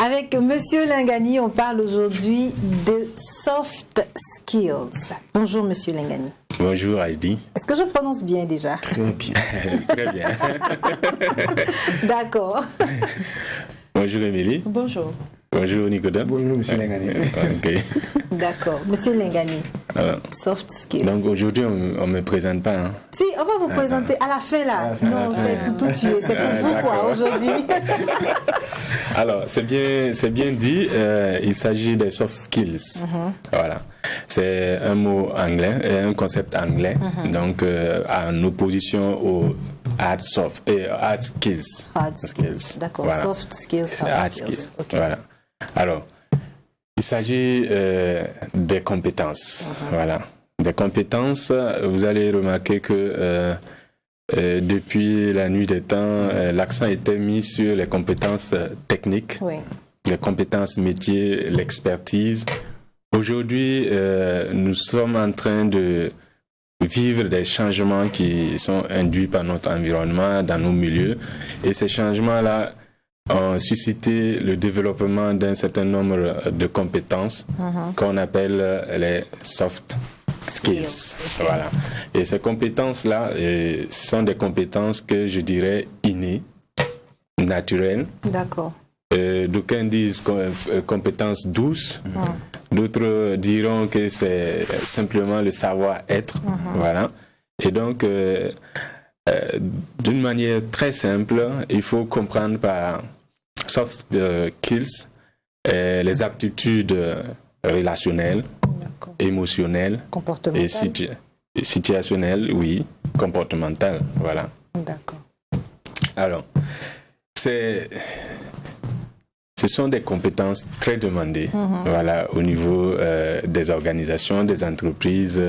Avec Monsieur Lingani, on parle aujourd'hui de soft skills. Bonjour Monsieur Lingani. Bonjour Heidi. Est-ce que je prononce bien déjà? Très bien. Très bien. D'accord. Bonjour Émilie. Bonjour. Bonjour Nicodème. Bonjour Monsieur Lingani. Okay. D'accord. Monsieur Lingani, soft skills. Donc aujourd'hui, on ne me présente pas. Hein? Si, on va vous présenter à la fin là. Non, c'est pour tout tuer. C'est pour vous quoi aujourd'hui. Alors, c'est bien dit. Il s'agit des soft skills. Voilà. C'est un mot anglais, un concept anglais. Donc, en opposition au hard skills. Hard skills. D'accord. Voilà. Soft skills, hard skills. Okay. Voilà. Alors, il s'agit des compétences. Voilà. Des compétences, vous allez remarquer que depuis la nuit des temps, l'accent était mis sur les compétences techniques, les compétences métiers, l'expertise. Aujourd'hui, nous sommes en train de vivre des changements qui sont induits par notre environnement, dans nos milieux. Et ces changements-là ont suscité le développement d'un certain nombre de compétences qu'on appelle les soft skills. Okay. Voilà. Et ces compétences-là, ce sont des compétences que je dirais innées, naturelles. D'accord. D'aucuns disent compétences douces, d'autres diront que c'est simplement le savoir-être. Voilà. Et donc, d'une manière très simple, il faut comprendre par soft skills les aptitudes relationnelles, émotionnelles et situationnelles, oui, comportementales. Voilà. D'accord. Alors, ce sont des compétences très demandées, voilà, au niveau des organisations, des entreprises,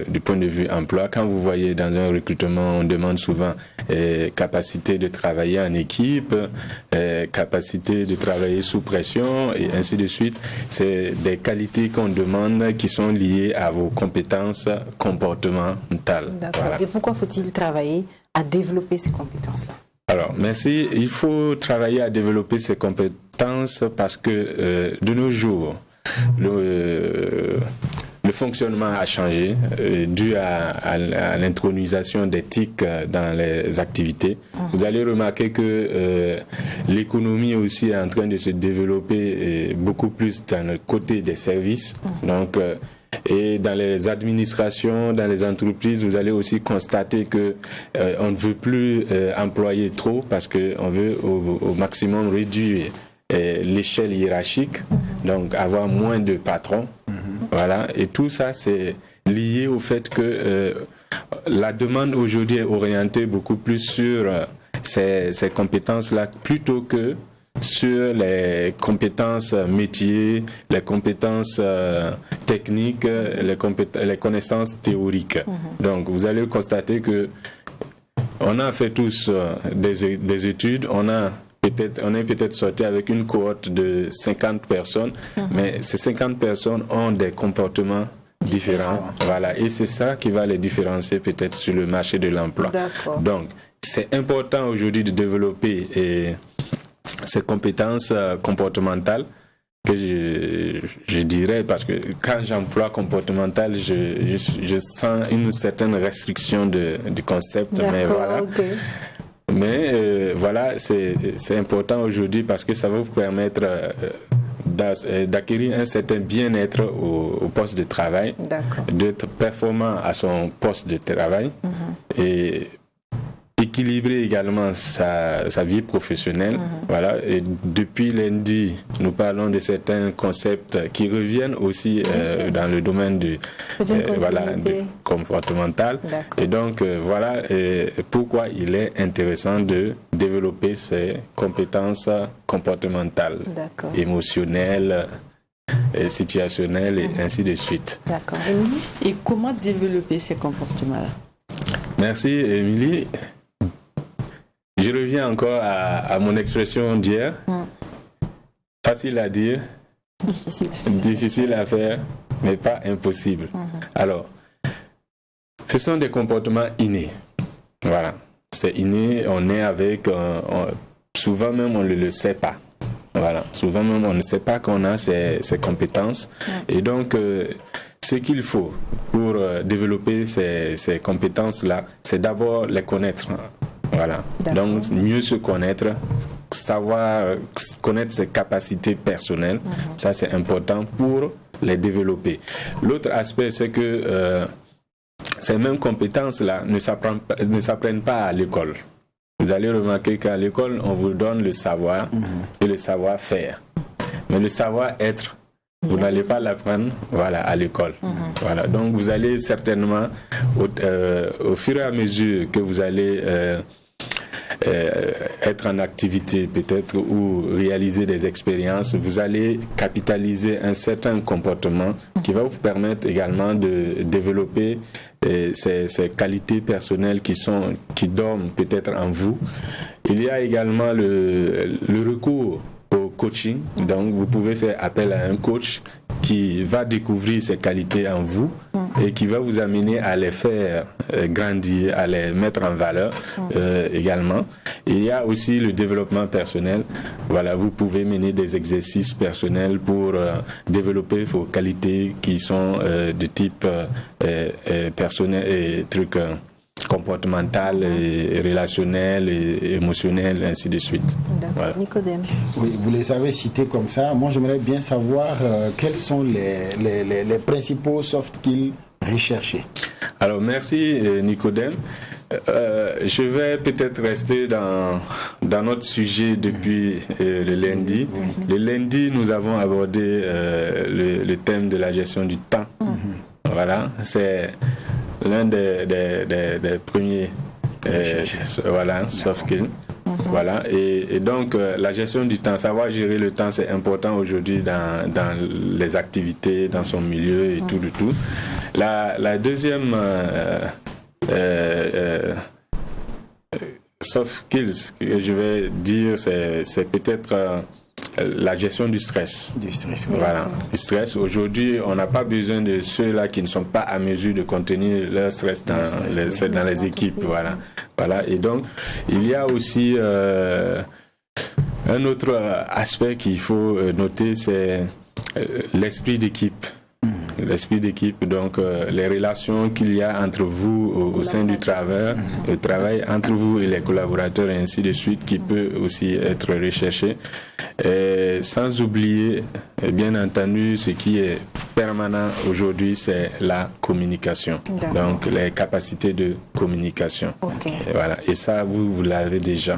du point de vue emploi. Quand vous voyez dans un recrutement, on demande souvent capacité de travailler en équipe, capacité de travailler sous pression et ainsi de suite. C'est des qualités qu'on demande qui sont liées à vos compétences comportementales. D'accord. Voilà. Et pourquoi faut-il travailler à développer ces compétences-là? Alors, merci. Il faut travailler à développer ces compétences parce que de nos jours, le fonctionnement a changé dû à l'intronisation d'éthique dans les activités. Vous allez remarquer que l'économie aussi est en train de se développer beaucoup plus dans le côté des services. Donc, et dans les administrations, dans les entreprises, vous allez aussi constater que on ne veut plus employer trop parce qu'on veut au maximum réduire l'échelle hiérarchique, donc avoir moins de patrons. Voilà. Et tout ça, c'est lié au fait que la demande aujourd'hui est orientée beaucoup plus sur ces compétences-là plutôt que sur les compétences métiers, les compétences techniques, les connaissances théoriques. Donc, vous allez constater que on a fait tous des études, on est peut-être sorti avec une cohorte de 50 personnes, mais ces 50 personnes ont des comportements différents. Voilà. Et c'est ça qui va les différencier peut-être sur le marché de l'emploi. Donc, c'est important aujourd'hui de développer ces compétences comportementales que je dirais, parce que quand j'emploie comportemental, je sens une certaine restriction du concept. Mais voilà. Mais voilà, c'est important aujourd'hui parce que ça va vous permettre d'acquérir un certain bien-être au poste de travail, d'être performant à son poste de travail et équilibrer également sa vie professionnelle. Voilà. Et depuis lundi, nous parlons de certains concepts qui reviennent aussi dans le domaine du comportemental. Et donc, voilà pourquoi il est intéressant de développer ces compétences comportementales, émotionnelles, situationnelles et ainsi de suite. D'accord. Et comment développer ces comportements-là? Merci, Émilie. Je reviens encore à mon expression d'hier. Facile à dire, difficile à faire, mais pas impossible. Alors, ce sont des comportements innés. Voilà. C'est inné, on est avec, souvent même on ne le sait pas. Voilà. Souvent même, on ne sait pas qu'on a ces compétences. Et donc, ce qu'il faut pour développer ces compétences-là, c'est d'abord les connaître. Voilà. Donc, mieux se connaître, savoir connaître ses capacités personnelles, ça c'est important pour les développer. L'autre aspect, c'est que ces mêmes compétences-là ne s'apprennent pas à l'école. Vous allez remarquer qu'à l'école, on vous donne le savoir et le savoir-faire. Mais le savoir-être, vous n'allez pas l'apprendre à l'école. Voilà. Donc, vous allez certainement, au fur et à mesure que vous allez être en activité peut-être ou réaliser des expériences, vous allez capitaliser un certain comportement qui va vous permettre également de développer ces qualités personnelles qui dorment peut-être en vous. Il y a également le recours au coaching. Donc, vous pouvez faire appel à un coach qui va découvrir ces qualités en vous et qui va vous amener à les faire grandir, à les mettre en valeur également. Il y a aussi le développement personnel. Voilà, vous pouvez mener des exercices personnels pour développer vos qualités qui sont de type personnel et trucs comportemental, et relationnel, et émotionnel, ainsi de suite. Voilà. Nicodème. Oui, vous les avez cités comme ça. Moi, j'aimerais bien savoir quels sont les principaux soft skills recherchés. Alors, merci Nicodème. Je vais peut-être rester dans notre sujet depuis le lundi. Le lundi, nous avons abordé le thème de la gestion du temps. Voilà, c'est l'un des premiers soft skills. Voilà, et donc la gestion du temps, savoir gérer le temps, c'est important aujourd'hui dans les activités, dans son milieu et tout. La deuxième soft skills que je vais dire, c'est peut-être la gestion du stress. Voilà, du stress. Aujourd'hui, on n'a pas besoin de ceux-là qui ne sont pas à mesure de contenir leur stress dans les équipes. Voilà. Et donc, il y a aussi un autre aspect qu'il faut noter, c'est l'esprit d'équipe. L'esprit d'équipe, donc les relations qu'il y a entre vous au sein du travail, le travail entre vous et les collaborateurs et ainsi de suite, qui peut aussi être recherché. Et sans oublier, bien entendu, ce qui est permanent aujourd'hui, c'est la communication. Donc les capacités de communication. Et voilà. Et ça, vous l'avez déjà.